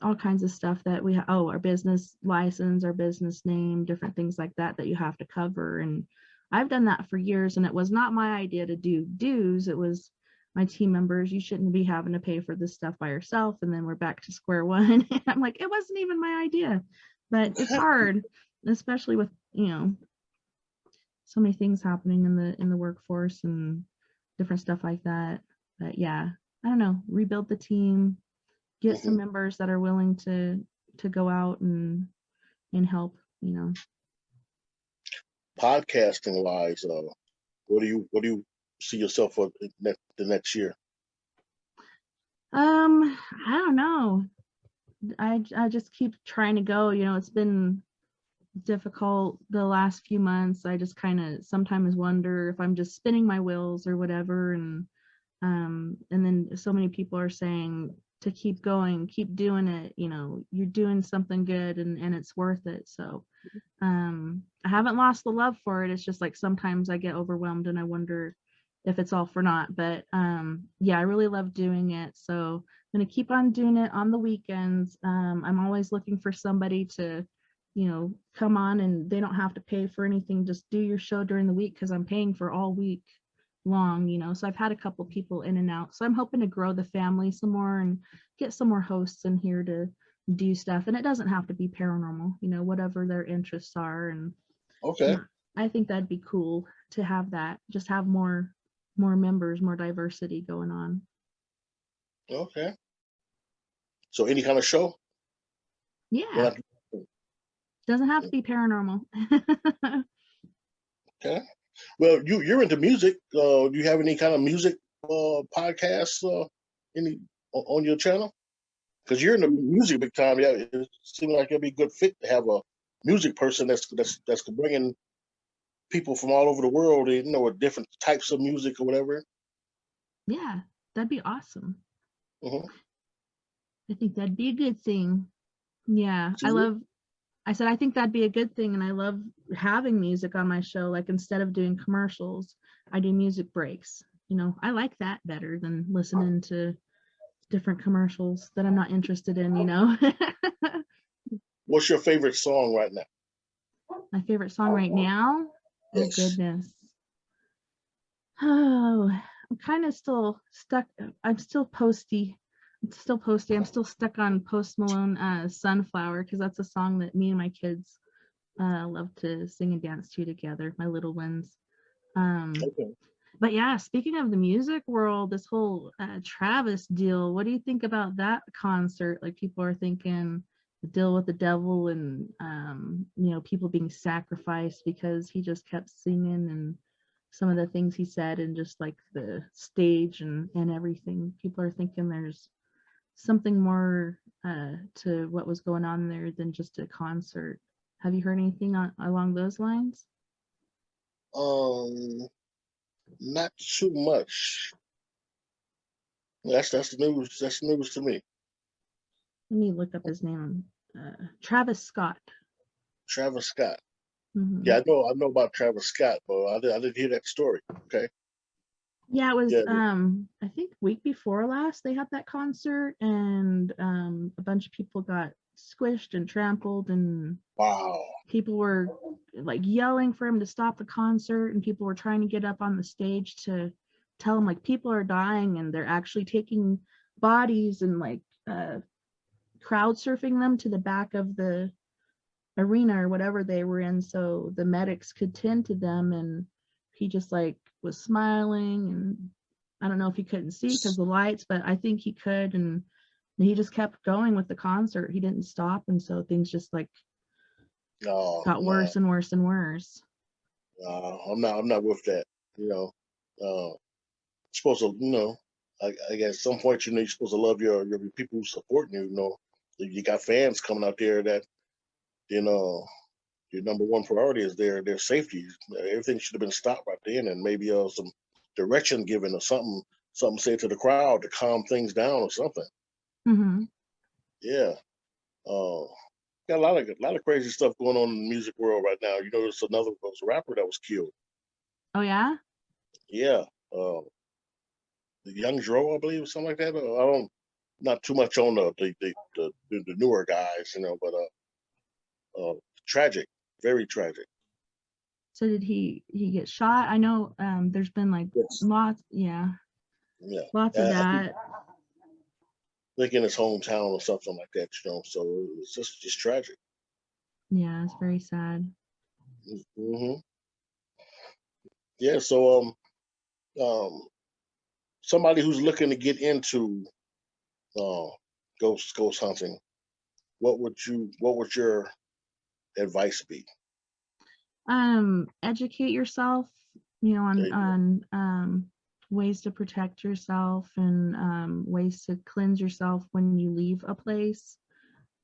all kinds of stuff that our business license, our business name, different things like that you have to cover. And I've done that for years, and it was not my idea to do dues. It was my team members. You shouldn't be having to pay for this stuff by yourself. And then we're back to square one. And I'm like, it wasn't even my idea. But it's hard, especially with so many things happening in the workforce and different stuff like that. But yeah, I don't know, rebuild the team, get some Hmm. members that are willing to go out and help. Podcasting wise, what do you see yourself for the next year? I don't know. I just keep trying to go. It's been difficult the last few months. I just kind of sometimes wonder if I'm just spinning my wheels or whatever. And then so many people are saying to keep going, keep doing it. You're doing something good, and it's worth it. So I haven't lost the love for it. It's just like sometimes I get overwhelmed and I wonder if it's all for naught. But yeah, I really love doing it. So I'm gonna keep on doing it on the weekends. I'm always looking for somebody to, come on, and they don't have to pay for anything. Just do your show during the week because I'm paying for all week long. So I've had a couple people in and out. So I'm hoping to grow the family some more and get some more hosts in here to do stuff. And it doesn't have to be paranormal, whatever their interests are. And Okay, I think that'd be cool to have that, just have more members, more diversity going on. okay. So any kind of show? Yeah, Don't doesn't have to be paranormal. Okay. Well, you're into music. Do you have any kind of music podcasts any on your channel? Because you're in the music big time. Yeah, it seems like it'd be a good fit to have a music person that's bringing people from all over the world, with different types of music or whatever. Yeah, that'd be awesome. Hmm. I think that'd be a good thing. Yeah, See? I said I think that'd be a good thing, and I love having music on my show. Like instead of doing commercials, I do music breaks. I like that better than listening to different commercials that I'm not interested in, you know. What's your favorite song right now? My favorite song right now? Oh Yes. goodness. Oh, I'm kind of still stuck. I'm still posty. I'm still stuck on Post Malone, Sunflower, because that's a song that me and my kids love to sing and dance to together, my little ones. Okay. But yeah, speaking of the music world, this whole Travis deal, what do you think about that concert? Like, people are thinking the deal with the devil, and you know, people being sacrificed because he just kept singing, and some of the things he said, and just like the stage and everything. People are thinking there's something more to what was going on there than just a concert. Have you heard anything along those lines? Um, Not too much. That's the news. That's the news to me. Let me look up his name. Travis Scott. Travis Scott. Hmm. Yeah, I know about Travis Scott, but I didn't hear that story. Okay. Yeah, it was Yeah. I think week before last they had that concert, and a bunch of people got squished and trampled, and Wow. people were like yelling for him to stop the concert, and people were trying to get up on the stage to tell him like people are dying, and they're actually taking bodies and like crowd surfing them to the back of the arena or whatever they were in, so the medics could tend to them. And he just like was smiling, and I don't know if he couldn't see because the lights, but I think he could. And he just kept going with the concert. He didn't stop, and so things just like No, got no, worse and worse and worse. no. I'm not with that. You know, you're supposed to, I guess at some point, you're supposed to love your people who support you. You know, you got fans coming out there that, you know, your number one priority is their safety. Everything should have been stopped right then, and maybe some direction given or something said to the crowd to calm things down or something. Hmm. Yeah. Uh, got a lot of crazy stuff going on in the music world right now. You know, there's a rapper that was killed. Oh yeah. Yeah. The Young Dro, I believe, or something like that. I don't, not too much on the newer guys, but tragic, very tragic. So did he get shot? I know there's been like Yes. lots, yeah, Yeah. lots of I think that. like in his hometown or something like that. So it's just tragic. Yeah, it's very sad. Hmm. Yeah. So um, somebody who's looking to get into uh, ghost hunting, what would your advice be? Educate yourself, you know, There on you go. ways to protect yourself, and ways to cleanse yourself when you leave a place.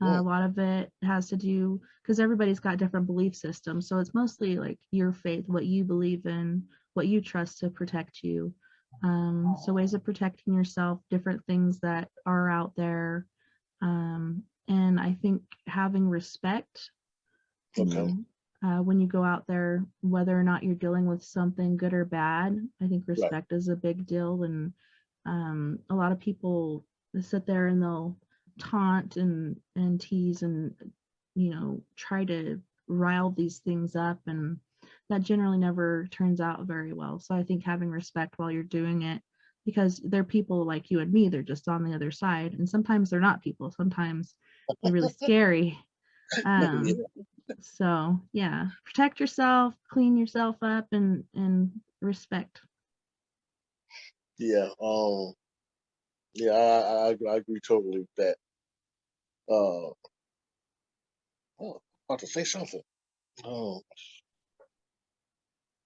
A Mm, lot of it has to do because everybody's got different belief systems, so it's mostly like your faith, what you believe in, what you trust to protect you. So ways of protecting yourself, different things that are out there. And I think having respect, you okay. know, when you go out there, whether or not you're dealing with something good or bad, I think Right. respect is a big deal. And a lot of people sit there and they'll taunt and tease and, you know, try to rile these things up, and that generally never turns out very well. So I think having respect while you're doing it, because they're people like you and me, they're just on the other side, and sometimes they're not people, sometimes they're really scary. um Yeah. so yeah, protect yourself, clean yourself up, and respect. Yeah. Yeah. I agree totally with that. Uh, oh, about to say something. Oh,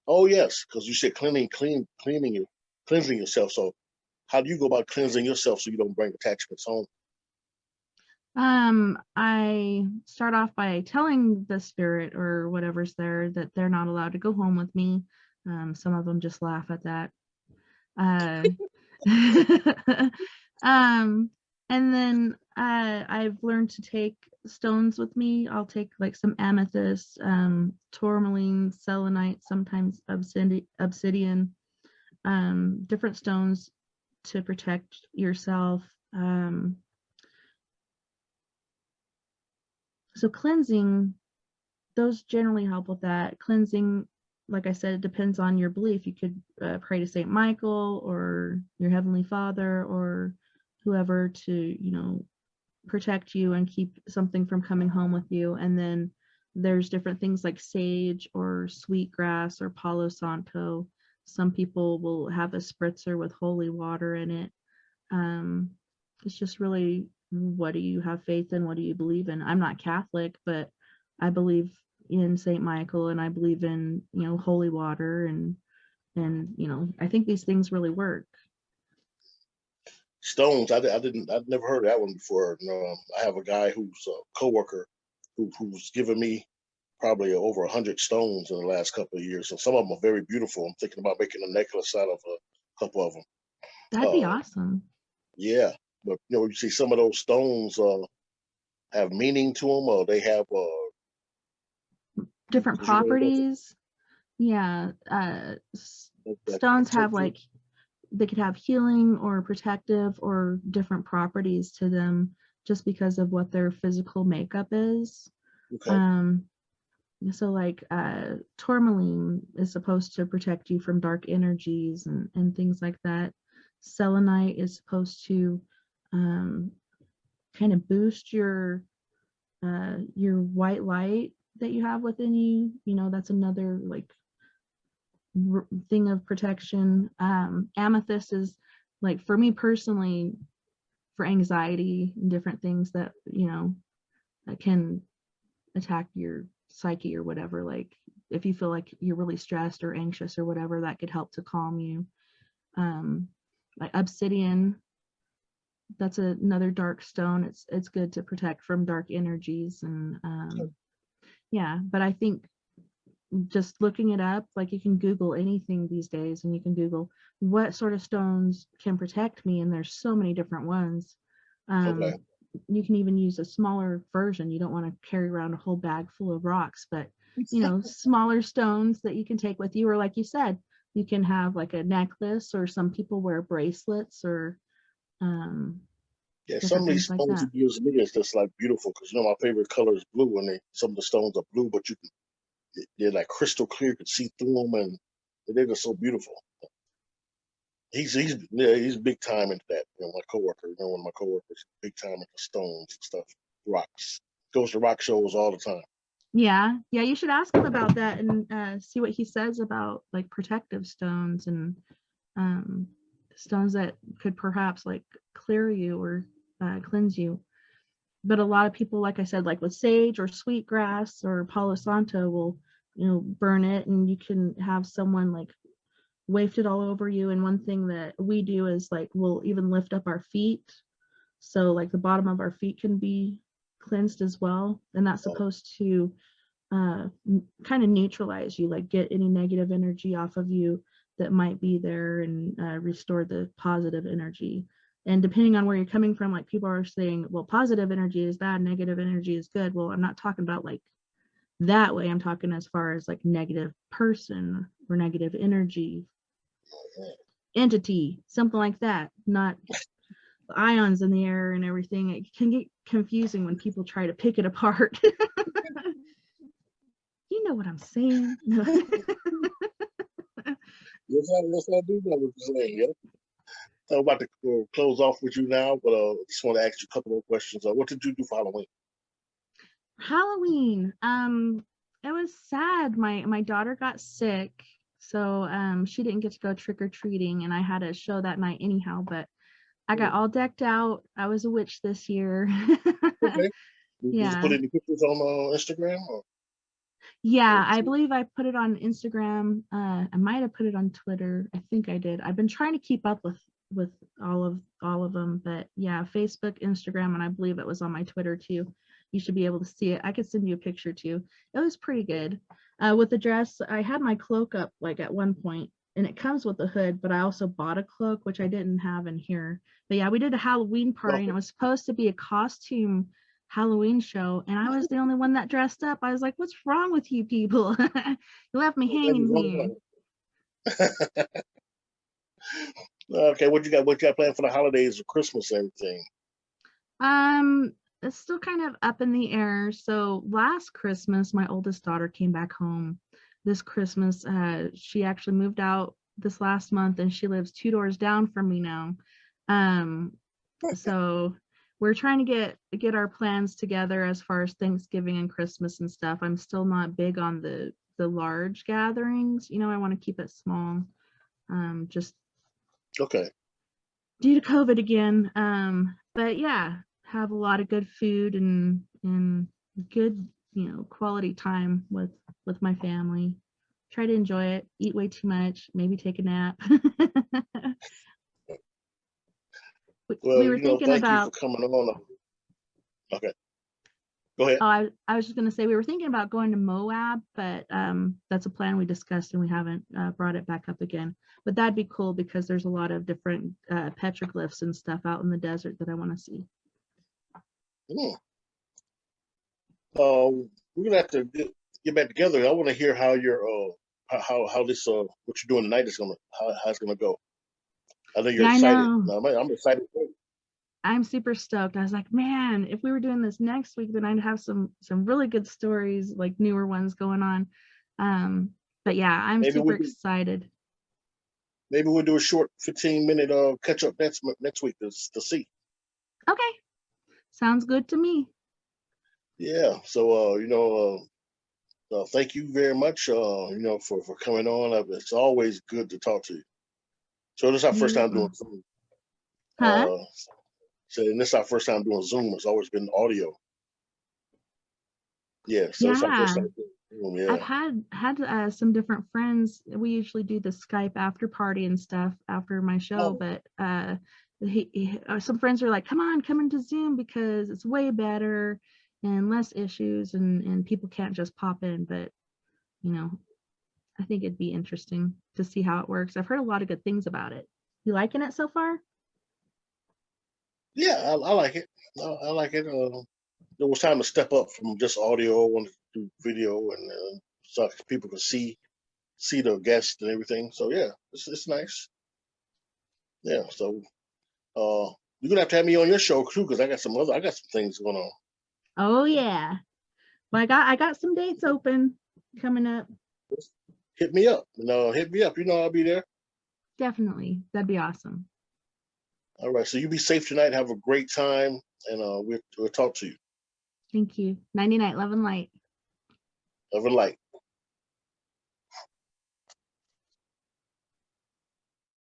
oh yes, because you said cleansing yourself. So how do you go about cleansing yourself so you don't bring attachments home? I start off by telling the spirit or whatever's there that they're not allowed to go home with me. Some of them just laugh at that. Uh, um, and then I've learned to take stones with me. I'll take like some amethyst, tourmaline, selenite, sometimes obsidian, different stones to protect yourself. So cleansing, those generally help with that. Cleansing, like I said, it depends on your belief. You could pray to Saint Michael or your Heavenly Father or whoever to, protect you and keep something from coming home with you. And then there's different things like sage or sweetgrass or Palo Santo. Some people will have a spritzer with holy water in it. Um, it's just really, what do you have faith in? What do you believe in? I'm not Catholic, but I believe in Saint Michael, and I believe in, holy water, and I think these things really work. Stones, I'd never heard of that one before. I have a guy who's a coworker who's given me probably over 100 stones in the last couple of years. So some of them are very beautiful. I'm thinking about making a necklace out of a couple of them. That'd be awesome. Yeah, but you see some of those stones have meaning to them, or they have different properties. Yeah, stones have like, they could have healing or protective or different properties to them just because of what their physical makeup is. Okay. So like tourmaline is supposed to protect you from dark energies and things like that. Selenite is supposed to kind of boost your white light that you have within you. That's another like thing of protection. Amethyst is, like, for me personally, for anxiety and different things that that can attack your psyche or whatever. Like if you feel like you're really stressed or anxious or whatever, that could help to calm you. Like obsidian, that's another dark stone. It's good to protect from dark energies. And yeah, but I think just looking it up, like you can Google anything these days, and you can Google what sort of stones can protect me, and there's so many different ones. Okay. You can even use a smaller version. You don't want to carry around a whole bag full of rocks, but smaller stones that you can take with you, or like you said, you can have like a necklace, or some people wear bracelets, or yeah, some different of these things like stones that. you use me is just like beautiful because my favorite color is blue, and some of the stones are blue, but they're like crystal clear. You can see through them, and they're just so beautiful. He's big time into that. My coworker, one of my coworkers, big time into stones and stuff, rocks. Goes to rock shows all the time. Yeah, you should ask him about that and see what he says about like protective stones and stones that could perhaps like clear you or cleanse you. But a lot of people, like I said, like with sage or sweetgrass or Palo Santo, will burn it, and you can have someone like waft it all over you. And one thing that we do is like we'll even lift up our feet, so like the bottom of our feet can be cleansed as well, and that's supposed to kind of neutralize you, like get any negative energy off of you that might be there, and restore the positive energy. And depending on where you're coming from, like people are saying, well, positive energy is bad, negative energy is good. Well, I'm not talking about like that way. I'm talking as far as like negative person or negative energy, entity, something like that, not ions in the air and everything. It can get confusing when people try to pick it apart. You know what I'm saying? Yes, I do know what you're saying. Yep. I'm about to close off with you now, but I just want to ask you a couple more questions. What did you do for Halloween? Halloween. It was sad. My daughter got sick, so she didn't get to go trick or treating, and I had a show that night anyhow. But I got all decked out. I was a witch this year. Okay. Did you put Yeah. any pictures on Instagram? Yeah, I believe I put it on Instagram. I might have put it on Twitter. I think I did. I've been trying to keep up with all of them, but yeah, Facebook, Instagram, and I believe it was on my Twitter too. You should be able to see it. I could send you a picture too. It was pretty good. With the dress, I had my cloak up like at one point, and it comes with a hood, but I also bought a cloak, which I didn't have in here. But yeah, we did a Halloween party, and it was supposed to be a costume Halloween show, and I was the only one that dressed up. I was like, what's wrong with you people? You left me hanging here. Okay, what you got? What you got planned for the holidays or Christmas and everything? It's still kind of up in the air. So last Christmas, my oldest daughter came back home. This Christmas, she actually moved out this last month, and she lives 2 doors down from me now. Um, so we're trying to get our plans together as far as Thanksgiving and Christmas and stuff. I'm still not big on the large gatherings. I want to keep it small. Just Okay. due to COVID again. But yeah, have a lot of good food and good, quality time with my family. Try to enjoy it, eat way too much, maybe take a nap. We Well, were thinking thank you for about, coming on. Okay, go ahead. oh, I was just going to say, we were thinking about going to Moab, but that's a plan we discussed and we haven't brought it back up again. But that'd be cool because there's a lot of different petroglyphs and stuff out in the desert that I want to see. Hmm. We're gonna have to get back together. I want to hear how your how this what you're doing tonight is gonna how it's gonna go. I know you're Yeah, I excited. know. I'm excited. I'm super stoked. I was like, man, if we were doing this next week, then I'd have some really good stories, like newer ones going on. But yeah, I'm Maybe super we do. excited. Maybe we'll do a short 15-minute catch up next week to see. Okay, sounds good to me. Yeah. So thank you very much. For coming on. It's always good to talk to you. So this is our first You as time doing well. Zoom. Huh? Uh, and this is our first time doing Zoom. It's always been audio. Yeah. So it's our first Yeah, time doing Zoom. I've Yeah. had some different friends. We usually do the Skype after party and stuff after my show, Oh, but some friends are like, come into Zoom because it's way better and less issues, and people can't just pop in. But you know, I think it'd be interesting to see how it works. I've heard a lot of good things about it. You liking it so far? yeah. I like it. I like it. It was time to step up from just audio. I wanted to do video and so people could see the guests and everything. So yeah, it's nice. Yeah. So you're gonna have to have me on your show too because I got some things going on. Oh yeah. Well, I got some dates open coming up. Just hit me up. Hit me up. I'll be there. Definitely. That'd be awesome. All right. So you be safe tonight. Have a great time, and we'll talk to you. Thank you. 99 Love and Light. Love and light.